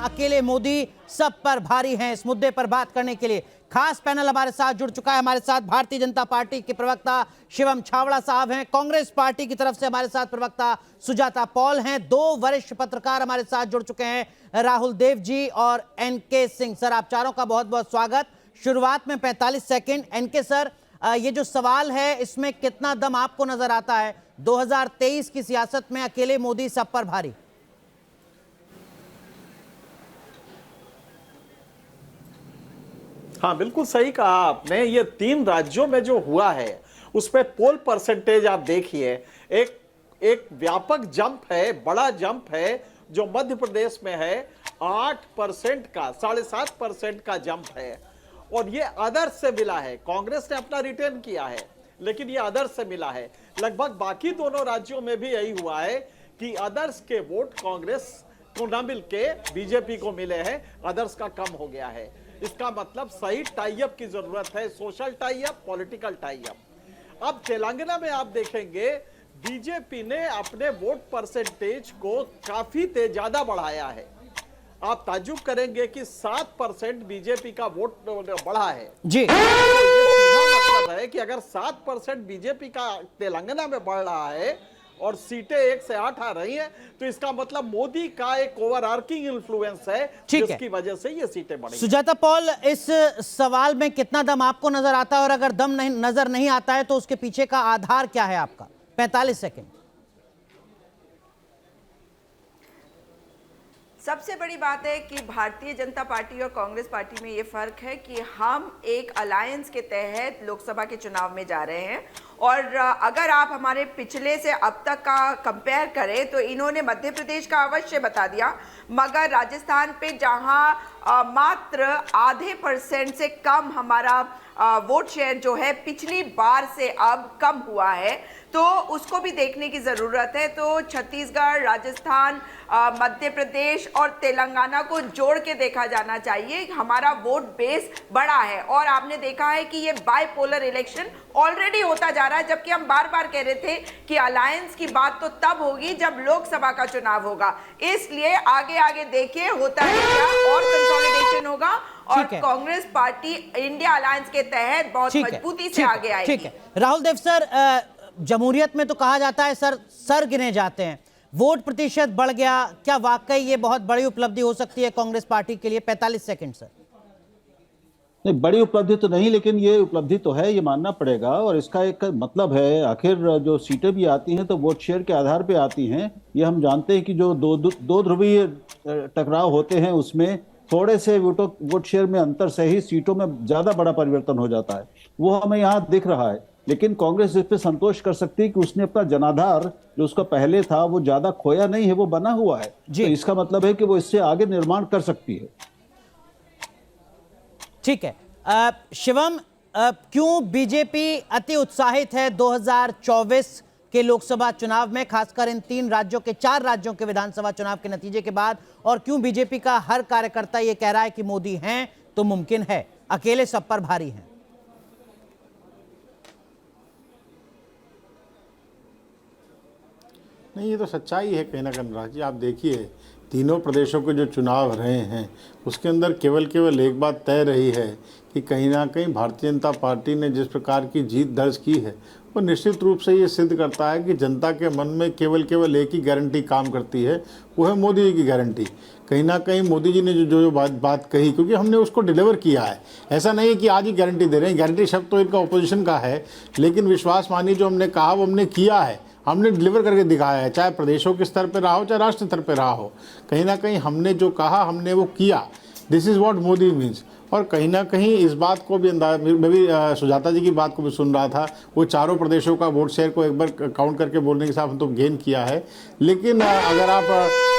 अकेले मोदी सब पर भारी हैं। इस मुद्दे पर बात करने के लिए खास पैनल हमारे साथ जुड़ चुका है। हमारे साथ भारतीय जनता पार्टी के प्रवक्ता शिवम छावड़ा साहब हैं, कांग्रेस पार्टी की तरफ से हमारे साथ प्रवक्ता सुजाता पॉल हैं, दो वरिष्ठ पत्रकार हमारे साथ जुड़ चुके हैं, राहुल देव जी और एनके सिंह। सर, आप चारों का बहुत बहुत स्वागत। शुरुआत में 45 सेकंड। एनके सर, ये जो सवाल है इसमें कितना दम आपको नजर आता है? 2023 की सियासत में अकेले मोदी सब पर भारी। हाँ, बिल्कुल सही कहा आपने। ये 3 राज्यों में जो हुआ है उसमें पोल परसेंटेज आप देखिए, एक व्यापक जंप है, बड़ा जंप है जो मध्य प्रदेश में है। 8% का, 7.5% का जंप है और ये आदर्श से मिला है। कांग्रेस ने अपना रिटेन किया है लेकिन ये आदर्श से मिला है। लगभग बाकी दोनों राज्यों में भी यही हुआ है कि आदर्श के वोट कांग्रेस को न मिलके बीजेपी को मिले हैं, आदर्श का कम हो गया है। इसका मतलब सही टाई अप की जरूरत है, social tie up, political tie up. अब तेलंगाना में आप देखेंगे बीजेपी ने अपने वोट परसेंटेज को काफी ज्यादा बढ़ाया है। आप ताज्जुब करेंगे कि 7% बीजेपी का वोट बढ़ा है जी। तो ये मतलब है कि अगर 7% बीजेपी का तेलंगाना में बढ़ रहा है और सीटें 1 से 8 आ रही हैं, तो इसका मतलब मोदी का एक ओवरआर्किंग इन्फ्लुएंस है जिसकी वजह से ये सीटें बढ़ी। सुजाता पॉल, इस सवाल में कितना दम आपको नजर आता है और अगर दम नजर नहीं आता है तो उसके पीछे का आधार क्या है आपका? 45 सेकंड। सबसे बड़ी बात है कि भारतीय जनता पार्टी और कांग्रेस पार्टी में ये फर्क है कि हम एक अलायंस के तहत लोकसभा के चुनाव में जा रहे हैं और अगर आप हमारे पिछले से अब तक का कंपेयर करें तो इन्होंने मध्य प्रदेश का अवश्य बता दिया, मगर राजस्थान पे जहां मात्र आधे % से कम हमारा वोट शेयर जो है पिछली बार से अब कम हुआ है, तो उसको भी देखने की ज़रूरत है। तो छत्तीसगढ़, राजस्थान, मध्य प्रदेश और तेलंगाना को जोड़ के देखा जाना चाहिए। हमारा वोट बेस बड़ा है और आपने देखा है कि ये बाइपोलर इलेक्शन ऑलरेडी होता जा रहा है, जबकि हम बार बार कह रहे थे कि अलायंस की बात तो तब होगी जब लोकसभा का चुनाव होगा। इसलिए आगे आगे देखिए होता है क्या, और कंसोलिडेशन होगा और कांग्रेस पार्टी इंडिया अलायंस के तहत बहुत मजबूती से आगे आएगी। ठीक है राहुल देव सर, जमहूरियत में तो कहा जाता है सर गिने जाते हैं, वोट प्रतिशत बढ़ गया, क्या वाकई ये बहुत बड़ी उपलब्धि हो सकती है कांग्रेस पार्टी के लिए? 45 सेकंड सर। नहीं, बड़ी उपलब्धि तो नहीं, लेकिन ये उपलब्धि तो है, ये मानना पड़ेगा। और इसका एक मतलब है, आखिर जो सीटें भी आती हैं तो वोट शेयर के आधार पे आती हैं। ये हम जानते हैं कि जो दो ध्रुवीय टकराव होते हैं उसमें थोड़े से वोट शेयर में अंतर से ही सीटों में ज्यादा बड़ा परिवर्तन हो जाता है, वो हमें यहाँ दिख रहा है। लेकिन कांग्रेस इस पे संतोष कर सकती है कि उसने अपना जनाधार जो उसका पहले था वो ज्यादा खोया नहीं है, वो बना हुआ है। तो इसका मतलब है कि वो इससे आगे निर्माण कर सकती है। ठीक है शिवम, क्यों बीजेपी अति उत्साहित है 2024 के लोकसभा चुनाव में, खासकर इन 4 राज्यों के विधानसभा चुनाव के नतीजे के बाद, और क्यों बीजेपी का हर कार्यकर्ता ये कह रहा है कि मोदी हैं तो मुमकिन है, अकेले सब पर भारी हैं? नहीं, ये तो सच्चाई है कहीं ना कहीं अनुराग जी। आप देखिए तीनों प्रदेशों के जो चुनाव रहे हैं उसके अंदर केवल एक बात तय रही है कि कहीं ना कहीं भारतीय जनता पार्टी ने जिस प्रकार की जीत दर्ज की है वो निश्चित रूप से ये सिद्ध करता है कि जनता के मन में केवल एक ही गारंटी काम करती है, वो है मोदी जी की गारंटी। कहीं ना कहीं मोदी जी ने जो बात कही, क्योंकि हमने उसको डिलीवर किया है। ऐसा नहीं है कि आज ही गारंटी दे रहे हैं, गारंटी शब्द तो इनका ओपोजिशन का है, लेकिन विश्वास मानी जो हमने कहा वो हमने किया है, हमने डिलीवर करके दिखाया है, चाहे प्रदेशों के स्तर पर रहा हो चाहे राष्ट्र स्तर पर रहा हो। कहीं ना कहीं हमने जो कहा हमने वो किया। This is what Modi means. और कहीं ना कहीं इस बात को भी अंदाज, मैं भी सुजाता जी की बात को भी सुन रहा था, वो चारों प्रदेशों का वोट शेयर को एक बार काउंट करके बोलने के साथ हम तो गेन किया है। लेकिन अगर आप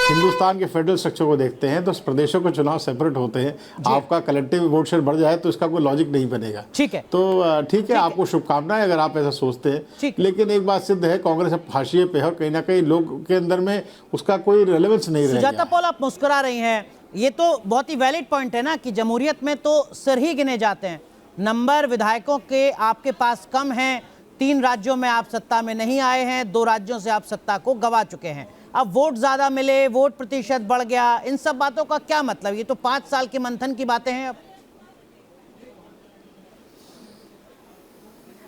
हिंदुस्तान के फेडरल स्ट्रक्चर को देखते हैं तो प्रदेशों के चुनाव सेपरेट होते हैं, आपका कलेक्टिव वोट शेयर बढ़ जाए तो इसका कोई लॉजिक नहीं बनेगा। ठीक है, तो ठीक है, आपको शुभकामनाएं अगर आप ऐसा सोचते हैं। लेकिन एक बात सिद्ध है, कांग्रेस अब हाशिए पे है, कहीं ना कहीं लोग के अंदर में उसका कोई रेलेवेंस नहीं रहेगा। सुजाता पॉल, आप मुस्कुरा रही हैं, ये तो बहुत ही वैलिड पॉइंट है ना कि जमहूरियत में तो सिर ही गिने जाते हैं, नंबर विधायकों के आपके पास कम हैं, 3 राज्यों में आप सत्ता में नहीं आए हैं, 2 राज्यों से आप सत्ता को गंवा चुके हैं। अब वोट ज्यादा मिले, वोट प्रतिशत बढ़ गया, इन सब बातों का क्या मतलब? ये तो 5 साल के मंथन की बातें हैं। अब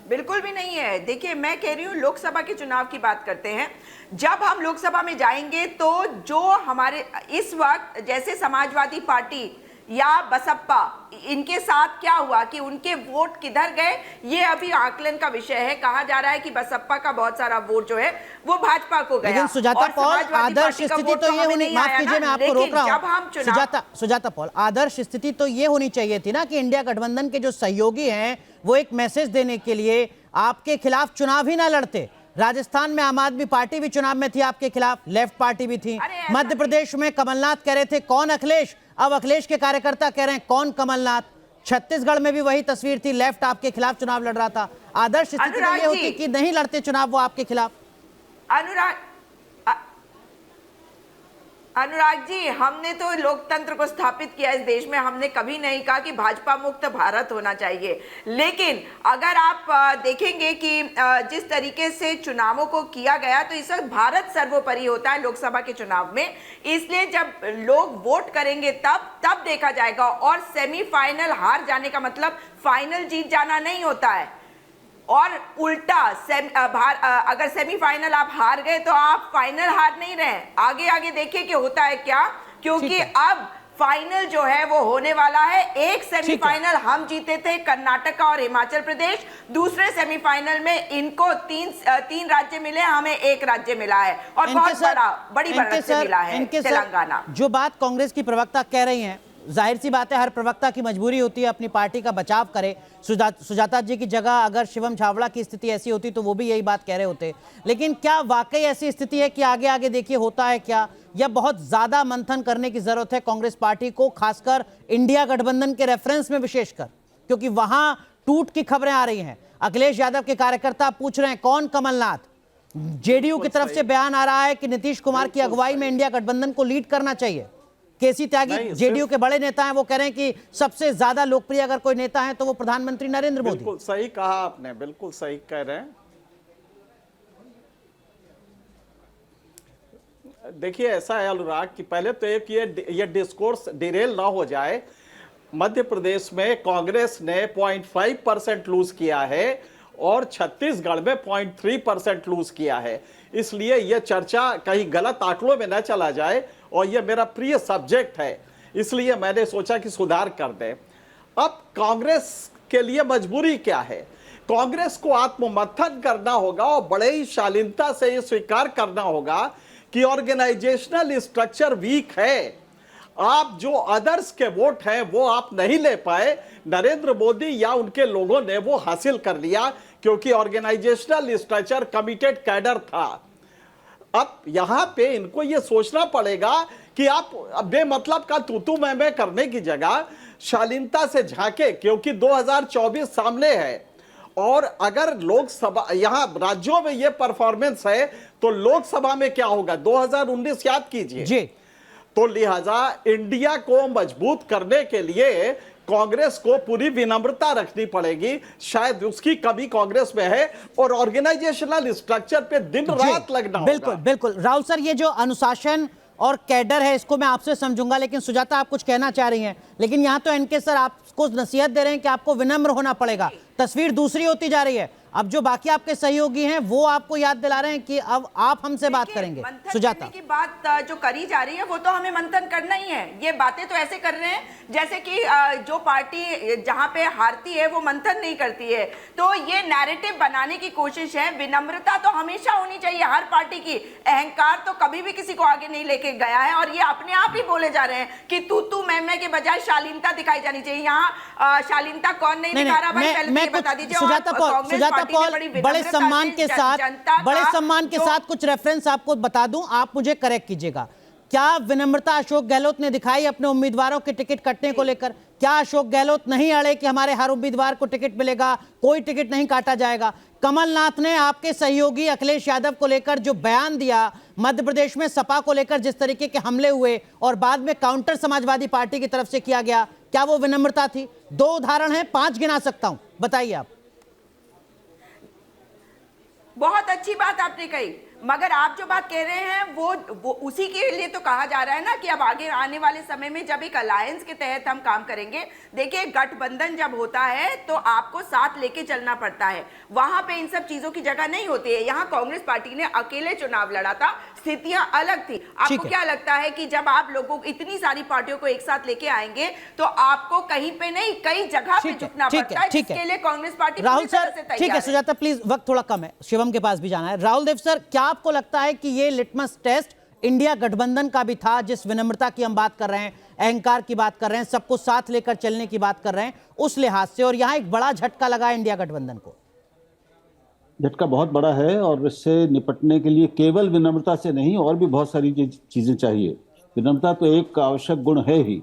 बिल्कुल भी नहीं है। देखिए, मैं कह रही हूँ लोकसभा के चुनाव की बात करते हैं। जब हम लोकसभा में जाएंगे तो जो हमारे इस वक्त जैसे समाजवादी पार्टी या बसपा, इनके साथ क्या हुआ कि उनके वोट किधर गए, ये अभी आकलन का विषय है। कहा जा रहा है कि बसपा का बहुत सारा वोट जो है वो भाजपा को गया। लेकिन सुजाता पॉल, आदर्श स्थिति तो ये होनी, माफ कीजिए मैं आपको रोक रहा हूं, सुजाता पॉल, आदर्श स्थिति तो ये होनी चाहिए थी ना कि इंडिया गठबंधन के जो सहयोगी हैं वो एक मैसेज देने के लिए आपके खिलाफ चुनाव ही ना लड़ते। राजस्थान में आम आदमी पार्टी भी चुनाव में थी आपके खिलाफ, लेफ्ट पार्टी भी थी। मध्य प्रदेश में कमलनाथ कह रहे थे कौन अखिलेश, अब अखिलेश के कार्यकर्ता कह रहे हैं कौन कमलनाथ। छत्तीसगढ़ में भी वही तस्वीर थी, लेफ्ट आपके खिलाफ चुनाव लड़ रहा था। आदर्श स्थिति तो ये होती कि नहीं लड़ते चुनाव वो आपके खिलाफ। अनुराग जी, हमने तो लोकतंत्र को स्थापित किया इस देश में। हमने कभी नहीं कहा कि भाजपा मुक्त भारत होना चाहिए। लेकिन अगर आप देखेंगे कि जिस तरीके से चुनावों को किया गया, तो इस वक्त भारत सर्वोपरि होता है लोकसभा के चुनाव में। इसलिए जब लोग वोट करेंगे तब देखा जाएगा। और सेमीफाइनल हार जाने का मतलब फाइनल जीत जाना नहीं होता है। और उल्टा अगर सेमीफाइनल आप हार गए तो आप फाइनल हार नहीं रहे। आगे आगे देखिए कि होता है क्या, क्योंकि अब फाइनल जो है वो होने वाला है। एक सेमीफाइनल हम जीते थे, कर्नाटक और हिमाचल प्रदेश। दूसरे सेमीफाइनल में इनको तीन राज्य मिले, हमें एक राज्य मिला है और बहुत बड़ी बढ़त से मिला है तेलंगाना। जो बात कांग्रेस की प्रवक्ता कह रही हैं, जाहिर सी बात है हर प्रवक्ता की मजबूरी होती है अपनी पार्टी का बचाव करे। सुजाता जी की जगह अगर शिवम छावड़ा की स्थिति ऐसी होती तो वो भी यही बात कह रहे होते। लेकिन क्या वाकई ऐसी स्थिति है कि आगे आगे देखिए होता है क्या, या बहुत ज्यादा मंथन करने की जरूरत है कांग्रेस पार्टी को, खासकर इंडिया गठबंधन के रेफरेंस में विशेषकर, क्योंकि वहां टूट की खबरें आ रही हैं। अखिलेश यादव के कार्यकर्ता पूछ रहे हैं कौन कमलनाथ। जेडीयू की तरफ से बयान आ रहा है कि नीतीश कुमार की अगुवाई में इंडिया गठबंधन को लीड करना चाहिए। केसी त्यागी जेडीयू के बड़े नेता हैं, वो कह रहे हैं कि सबसे ज्यादा लोकप्रिय अगर कोई नेता है तो वो प्रधानमंत्री नरेंद्र मोदी। बिल्कुल सही कहा आपने, बिल्कुल सही कह रहे हैं। देखिए ऐसा है अनुराग कि पहले तो एक ये डिस्कोर्स डिरेल ना हो जाए। मध्य प्रदेश में कांग्रेस ने 0.5% लूज किया है और छत्तीसगढ़ में 0.3% लूज किया है। इसलिए यह चर्चा कहीं गलत आंकड़ों में न चला जाए, और यह मेरा प्रिय सब्जेक्ट है, इसलिए मैंने सोचा कि सुधार कर दें। अब कांग्रेस के लिए मजबूरी क्या है? कांग्रेस को आत्ममंथन करना होगा और बड़े ही शालीनता से यह स्वीकार करना होगा कि ऑर्गेनाइजेशनल स्ट्रक्चर वीक है। आप जो अदर्स के वोट हैं वो आप नहीं ले पाए, नरेंद्र मोदी या उनके लोगों ने वो हासिल कर लिया, क्योंकि ऑर्गेनाइजेशनल स्ट्रक्चर कमिटेड कैडर था। अब यहां पे इनको ये सोचना पड़ेगा कि आप बेमतलब का तू मैं करने की जगह शालीनता से झांके, क्योंकि 2024 सामने है। और अगर लोकसभा यहां राज्यों में ये परफॉर्मेंस है तो लोकसभा में क्या होगा 2019 याद कीजिए जी। तो लिहाजा इंडिया को मजबूत करने के लिए कांग्रेस को पूरी विनम्रता रखनी पड़ेगी। शायद उसकी कमी कांग्रेस में है, और ऑर्गेनाइजेशनल स्ट्रक्चर पे दिन रात लगना होगा। बिल्कुल बिल्कुल। राहुल सर, ये जो अनुशासन और कैडर है इसको मैं आपसे समझूंगा, लेकिन सुजाता आप कुछ कहना चाह रही हैं। लेकिन यहाँ तो एनके सर आपको नसीहत दे रहे हैं कि आपको विनम्र होना पड़ेगा। तस्वीर दूसरी होती जा रही है। अब जो बाकी आपके सहयोगी हैं वो आपको याद दिला रहे हैं कि अब आप हमसे बात करेंगे। सुजाता की बात जो करी जा रही है वो तो हमें मंथन करना ही है। ये बातें तो ऐसे कर रहे हैं जैसे कि जो पार्टी जहां पे हारती है वो मंथन नहीं करती है। तो ये नैरेटिव बनाने की कोशिश है। विनम्रता तो हमेशा होनी चाहिए हर पार्टी की। अहंकार तो कभी भी किसी को आगे नहीं लेके गया है, और ये अपने आप ही बोले जा रहे हैं कि तू मैं के बजाय शालीनता दिखाई जानी चाहिए। यहाँ शालीनता कौन नहीं दिखा रहा भाई, पहले बता दीजिए। सुजाता पॉल, बड़े सम्मान के साथ कुछ रेफरेंस आपको बता दूं, आप मुझे करेक्ट कीजिएगा। क्या विनम्रता अशोक गहलोत ने दिखाई अपने उम्मीदवारों के टिकट कटने को लेकर? क्या अशोक गहलोत नहीं अड़े कि हमारे हर उम्मीदवार को टिकट मिलेगा, कोई टिकट नहीं काटा जाएगा? कमलनाथ ने आपके सहयोगी अखिलेश यादव को लेकर जो बयान दिया, मध्य प्रदेश में सपा को लेकर जिस तरीके के हमले हुए और बाद में काउंटर समाजवादी पार्टी की तरफ से किया गया, क्या वो विनम्रता थी? 2 उदाहरण हैं, 5 गिना सकता हूं, बताइए आप। बहुत अच्छी बात आपने कही। मगर आप जो बात कह रहे हैं वो उसी के लिए तो कहा जा रहा है ना कि अब आगे आने वाले समय में जब एक अलायंस के तहत हम काम करेंगे। देखिए, गठबंधन जब होता है तो आपको साथ लेके चलना पड़ता है, वहां पे इन सब चीजों की जगह नहीं होती है। यहाँ कांग्रेस पार्टी ने अकेले चुनाव लड़ा था, स्थितियां अलग थी। आपको क्या लगता है कि जब आप लोगों इतनी सारी पार्टियों को एक साथ लेके आएंगे तो आपको कहीं पे नहीं कई जगह पे झुकना पड़ता है, जिसके लिए कांग्रेस पार्टी राहुल पूरी तरह सर, से तैयार ठीक है है। सुजाता प्लीज, वक्त थोड़ा कम है, शिवम के पास भी जाना है। राहुल देव सर, क्या आपको लगता है कि ये लिटमस टेस्ट इंडिया गठबंधन का भी था, जिस विनम्रता की हम बात कर रहे हैं, अहंकार की बात कर रहे हैं, सबको साथ लेकर चलने की बात कर रहे हैं, उस लिहाज से, और यहां एक बड़ा झटका लगा इंडिया गठबंधन को? झटका बहुत बड़ा है और इससे निपटने के लिए केवल विनम्रता से नहीं, और भी बहुत सारी चीजें चाहिए। विनम्रता तो एक आवश्यक गुण है ही।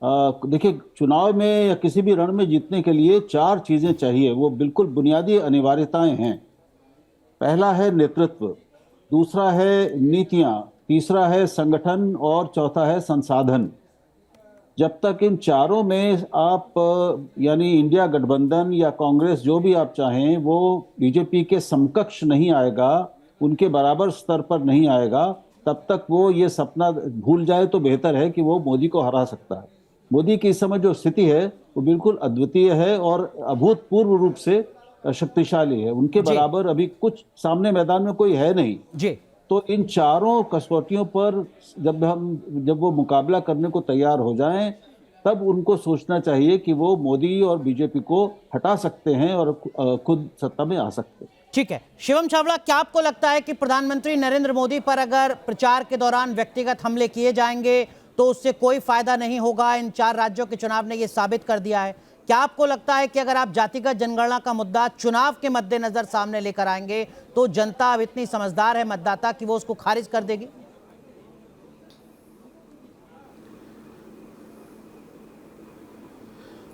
देखिए, चुनाव में या किसी भी रण में जीतने के लिए 4 चीजें चाहिए, वो बिल्कुल बुनियादी अनिवार्यताएं हैं। पहला है नेतृत्व, दूसरा है नीतियां, तीसरा है संगठन और चौथा है संसाधन। जब तक इन चारों में आप यानी इंडिया गठबंधन या कांग्रेस जो भी आप चाहें वो बीजेपी के समकक्ष नहीं आएगा, उनके बराबर स्तर पर नहीं आएगा, तब तक वो ये सपना भूल जाए तो बेहतर है कि वो मोदी को हरा सकता है। मोदी की इस समय जो स्थिति है वो बिल्कुल अद्वितीय है और अभूतपूर्व रूप से शक्तिशाली है। उनके बराबर अभी कुछ सामने मैदान में कोई है नहीं जी। तो इन चारों कसौटियों पर जब वो मुकाबला करने को तैयार हो जाएं, तब उनको सोचना चाहिए कि वो मोदी और बीजेपी को हटा सकते हैं और खुद सत्ता में आ सकते हैं। ठीक है, शिवम छावड़ा, क्या आपको लगता है कि प्रधानमंत्री नरेंद्र मोदी पर अगर प्रचार के दौरान व्यक्तिगत हमले किए जाएंगे तो उससे कोई फायदा नहीं होगा? इन 4 राज्यों के चुनाव ने यह साबित कर दिया है। क्या आपको लगता है कि अगर आप जातिगत जनगणना का मुद्दा चुनाव के मद्देनजर सामने लेकर आएंगे तो जनता अब इतनी समझदार है, मतदाता, कि वो उसको खारिज कर देगी?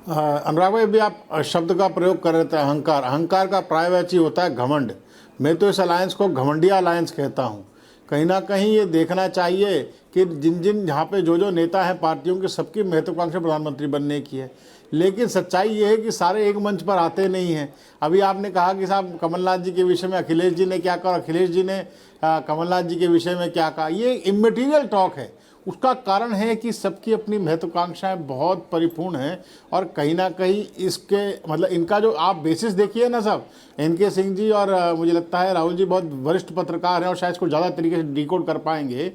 अनुराग भाई, अभी आप शब्द का प्रयोग कर रहे थे अहंकार। अहंकार का पर्यायवाची होता है घमंड। मैं तो इस अलायंस को घमंडिया अलायंस कहता हूँ। कहीं ना कहीं ये देखना चाहिए कि जिन जहाँ पे जो नेता हैं पार्टियों के, सबकी महत्वाकांक्षा प्रधानमंत्री बनने की है, लेकिन सच्चाई ये है कि सारे एक मंच पर आते नहीं हैं। अभी आपने कहा कि साहब कमलनाथ जी के विषय में अखिलेश जी ने क्या कहा, अखिलेश जी ने कमलनाथ जी के विषय में क्या कहा, ये इमैटेरियल टॉक है। उसका कारण है कि सबकी अपनी महत्वाकांक्षाएं बहुत परिपूर्ण हैं और कहीं ना कहीं इसके मतलब इनका जो आप बेसिस देखिए ना साहब, एनके सिंह जी और मुझे लगता है राहुल जी बहुत वरिष्ठ पत्रकार हैं और शायद इसको ज़्यादा तरीके से डिकोड कर पाएंगे।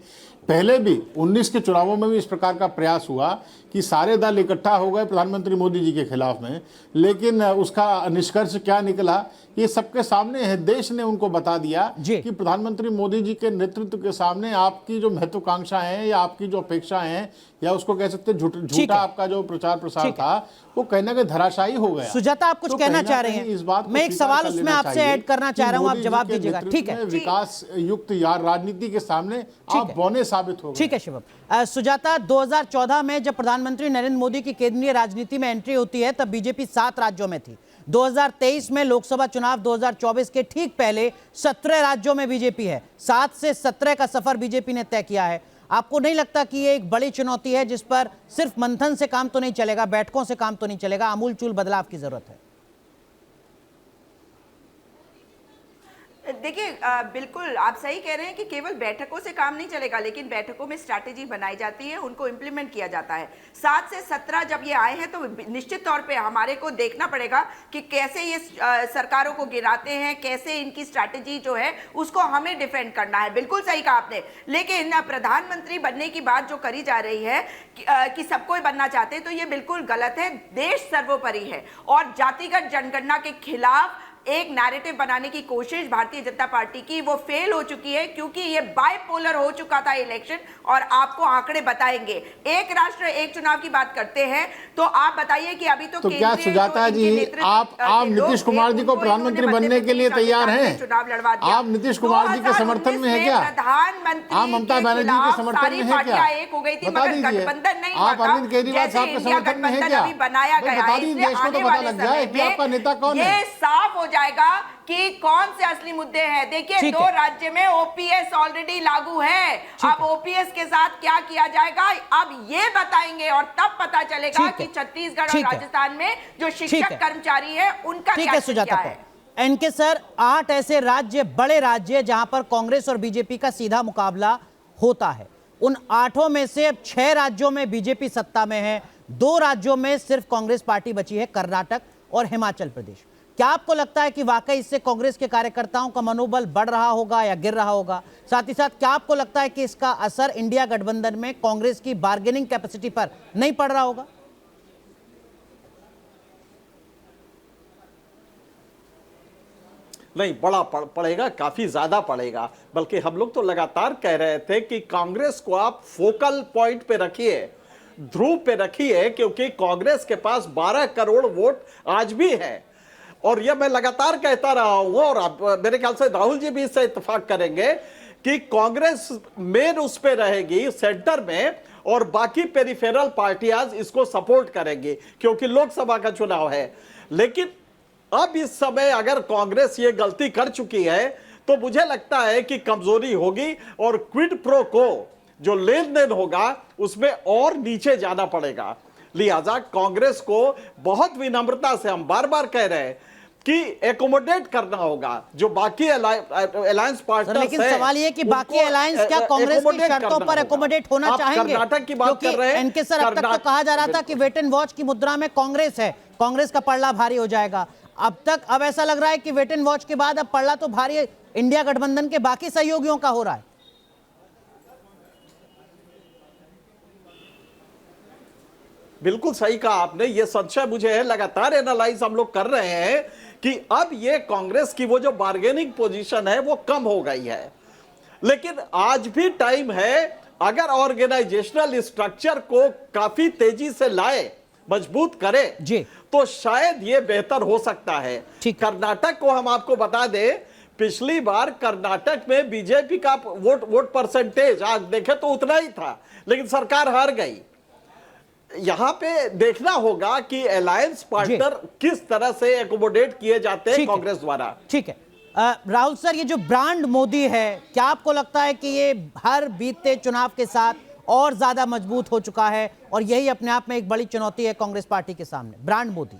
पहले भी 19 के चुनावों में भी इस प्रकार का प्रयास हुआ कि सारे दल इकट्ठा हो गए प्रधानमंत्री मोदी जी के खिलाफ में, लेकिन उसका निष्कर्ष क्या निकला ये सबके सामने है। देश ने उनको बता दिया कि प्रधानमंत्री मोदी जी के नेतृत्व के सामने आपकी जो महत्वाकांक्षा है या आपकी जो अपेक्षा है या उसको कह सकते हैं झूठा आपका जो प्रचार प्रसार था वो कहीं ना कहीं धराशायी हो गया। सुजाता, आप कुछ कहना चाह रहे हैं? इस बात मैं एक सवाल उसमें आपसे ऐड करना चाह रहा हूं, आप जवाब दीजिएगा। ठीक है, विकास युक्त यार राजनीति के सामने आप बौने साबित हो गए। ठीक है शिवम। सुजाता, 2014 में जब प्रधानमंत्री नरेंद्र मोदी की केंद्रीय राजनीति में एंट्री होती है तब बीजेपी 7 राज्यों में थी। 2023 में लोकसभा चुनाव 2024 के ठीक पहले 17 राज्यों में बीजेपी है। 7 से 17 का सफर बीजेपी ने तय किया है। आपको नहीं लगता कि ये एक बड़ी चुनौती है जिस पर सिर्फ मंथन से काम तो नहीं चलेगा, बैठकों से काम तो नहीं चलेगा, आमूलचूल बदलाव की जरूरत है? देखिए, बिल्कुल आप सही कह रहे हैं कि केवल बैठकों से काम नहीं चलेगा, लेकिन बैठकों में स्ट्रैटेजी बनाई जाती है, उनको इंप्लीमेंट किया जाता है। 7 से 17 जब ये आए हैं तो निश्चित तौर पे हमारे को देखना पड़ेगा कि कैसे ये सरकारों को गिराते हैं, कैसे इनकी स्ट्रैटेजी जो है उसको हमें डिफेंड करना है। बिल्कुल सही कहा आपने, लेकिन प्रधानमंत्री बनने की बात जो करी जा रही है कि सबको बनना चाहते हैं, तो ये बिल्कुल गलत है। देश सर्वोपरि है और जातिगत जनगणना के खिलाफ एक नैरेटिव बनाने की कोशिश भारतीय जनता पार्टी की वो फेल हो चुकी है, क्योंकि ये बाइपोलर हो चुका था इलेक्शन। और आपको आंकड़े बताएंगे, एक राष्ट्र एक चुनाव की बात करते हैं तो आप बताइए कि अभी तो क्या सुजाता जी आप नीतीश कुमार जी को प्रधानमंत्री बनने के लिए तैयार हैं? चुनाव लड़वा दिया। आप नीतीश कुमार जी के समर्थन में है क्या? प्रधानमंत्री आप ममता बनर्जी के समर्थन में है क्या? एक हो गई थी, बता मगर दीजिए। गठबंधन नहीं आप अरविंद केजरीवाल साहब के समर्थन में है क्या? बनाया गया बता है, दीजिए, देश को तो पता लग जाए कि आपका नेता कौन है। ये साफ हो जाएगा कि कौन से असली मुद्दे हैं। देखिए, 2 राज्य में ओपीएस ऑलरेडी लागू है। अब ओपीएस के साथ क्या किया जाएगा अब ये बताएंगे और तब पता चलेगा कि छत्तीसगढ़ और राजस्थान में जो शिक्षक कर्मचारी है उनका क्या है। एनके सर, 8 ऐसे राज्य, बड़े राज्य जहां पर कांग्रेस और बीजेपी का सीधा मुकाबला होता है, उन 8 में से अब 6 राज्यों में बीजेपी सत्ता में है, 2 राज्यों में सिर्फ कांग्रेस पार्टी बची है, कर्नाटक और हिमाचल प्रदेश। क्या आपको लगता है कि वाकई इससे कांग्रेस के कार्यकर्ताओं का मनोबल बढ़ रहा होगा या गिर रहा होगा? साथ ही साथ क्या आपको लगता है कि इसका असर इंडिया गठबंधन में कांग्रेस की बार्गेनिंग कैपेसिटी पर नहीं पड़ रहा होगा? नहीं, बड़ा पड़ेगा, काफी ज्यादा पड़ेगा। बल्कि हम लोग तो लगातार कह रहे थे कि कांग्रेस को आप फोकल पॉइंट पे रखिए, ध्रुव पे रखिए, क्योंकि कांग्रेस के पास 12 करोड़ वोट आज भी है। और यह मैं लगातार कहता रहा हूं, और आप मेरे ख्याल से राहुल जी भी इससे इत्तेफाक करेंगे कि कांग्रेस मेन उस पे रहेगी सेंटर में, और बाकी पेरिफेरल पार्टियां इसको सपोर्ट करेंगी, क्योंकि लोकसभा का चुनाव है। लेकिन अब इस समय अगर कांग्रेस ये गलती कर चुकी है तो मुझे लगता है कि कमजोरी होगी, और क्विड प्रो को जो लेन देन होगा उसमें और नीचे जाना पड़ेगा। लिहाजा कांग्रेस को बहुत विनम्रता से हम बार बार कह रहे हैं कि एकोमोडेट करना होगा जो बाकी अलायंस पार्टनर्स लेकिन सवाल ये कि बाकी अलायंस क्या कांग्रेस की शर्तों पर एकोमोडेट होना चाहेंगे? कर्नाटक की बात कर रहे हैं। एनके सर, अब तक तो कहा जा रहा था कि वेट एंड वॉच की मुद्रा में कांग्रेस है, कांग्रेस का पलड़ा भारी हो जाएगा। अब ऐसा लग रहा है कि वेट एंड वॉच के बाद अब पलड़ा तो भारी इंडिया गठबंधन के बाकी सहयोगियों का हो रहा है। बिल्कुल सही कहा आपने, ये संशय मुझे है, लगातार एनालाइज हम लोग कर रहे हैं कि अब ये कांग्रेस की वो जो बार्गेनिंग पोजीशन है वो कम हो गई है। लेकिन आज भी टाइम है, अगर ऑर्गेनाइजेशनल स्ट्रक्चर को काफी तेजी से लाए, मजबूत करे जी, तो शायद ये बेहतर हो सकता है। कर्नाटक को हम आपको बता दें, पिछली बार कर्नाटक में बीजेपी का वोट परसेंटेज आज देखे तो उतना ही था, लेकिन सरकार हार गई। यहां पे देखना होगा कि अलायंस पार्टनर किस तरह से एकोमोडेट किए जाते हैं कांग्रेस द्वारा। ठीक है राहुल सर, ये जो ब्रांड मोदी है, क्या आपको लगता है कि ये हर बीतते चुनाव के साथ और ज्यादा मजबूत हो चुका है, और यही अपने आप में एक बड़ी चुनौती है कांग्रेस पार्टी के सामने? ब्रांड मोदी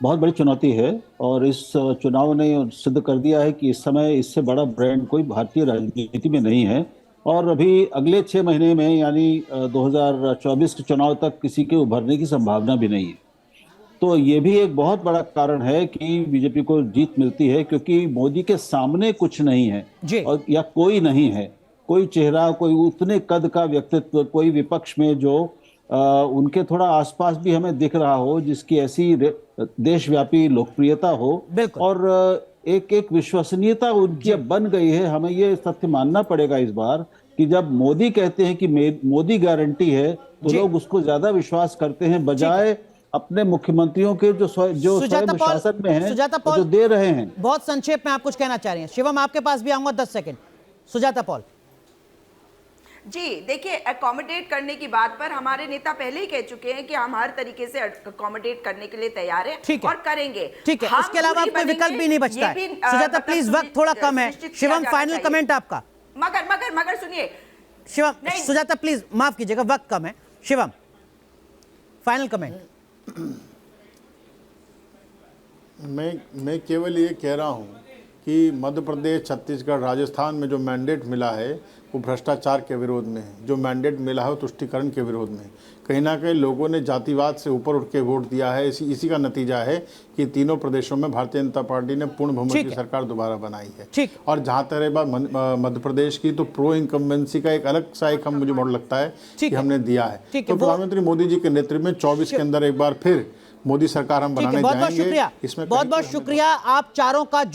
बहुत बड़ी चुनौती है, और इस चुनाव ने सिद्ध कर दिया है कि इस समय इससे बड़ा ब्रांड कोई भारतीय राजनीति में नहीं है। और अभी अगले 6 महीने में यानी 2024 के चुनाव तक किसी के उभरने की संभावना भी नहीं है। तो ये भी एक बहुत बड़ा कारण है कि बीजेपी को जीत मिलती है, क्योंकि मोदी के सामने कुछ नहीं है और या कोई नहीं है, कोई चेहरा, कोई उतने कद का व्यक्तित्व, कोई विपक्ष में जो उनके थोड़ा आसपास भी हमें दिख रहा हो, जिसकी ऐसी देशव्यापी लोकप्रियता हो और एक विश्वसनीयता उनकी अब बन गई है। हमें ये सत्य मानना पड़ेगा इस बार कि जब मोदी कहते हैं कि मोदी गारंटी है, तो लोग उसको ज्यादा विश्वास करते हैं, बजाय अपने मुख्यमंत्रियों के जो स्वयं शासन में हैं, जो दे रहे हैं। बहुत संक्षेप में आप कुछ कहना चाह रही हैं? शिवम, आपके पास भी आऊंगा 10 सेकंड। सुजाता पॉल जी, देखिए, अकोमोडेट करने की बात पर हमारे नेता पहले ही कह चुके हैं कि हम हर तरीके से अकोमोडेट करने के लिए तैयार हैं और करेंगे। ठीक है, इसके अलावा कोई विकल्प भी नहीं बचता है। सुजाता प्लीज, वक्त थोड़ा कम है। शिवम, फाइनल कमेंट आपका। मगर सुनिए शिवम, सुजाता प्लीज माफ कीजिएगा, वक्त कम है। Shivam, final comment. मैं केवल ये कह रहा हूँ कि मध्य प्रदेश, छत्तीसगढ़, राजस्थान में जो मैंडेट मिला है वो भ्रष्टाचार के विरोध में है, जो मैंडेट मिला है वो तुष्टीकरण के विरोध में। कहीं ना कहीं लोगों ने जातिवाद से ऊपर उठ के वोट दिया है। इसी का नतीजा है कि तीनों प्रदेशों में भारतीय जनता पार्टी ने पूर्ण बहुमत की सरकार दोबारा बनाई है। और जहाँ तक बात मध्य प्रदेश की, तो प्रो इनकम्बेंसी का एक अलग सा एक मुझे मॉडल लगता है कि हमने दिया है। तो प्रधानमंत्री मोदी जी के नेतृत्व में 24 के अंदर एक बार फिर मोदी सरकार हम बनाने जाएंगे। इसमें बहुत बहुत शुक्रिया आप चारों का।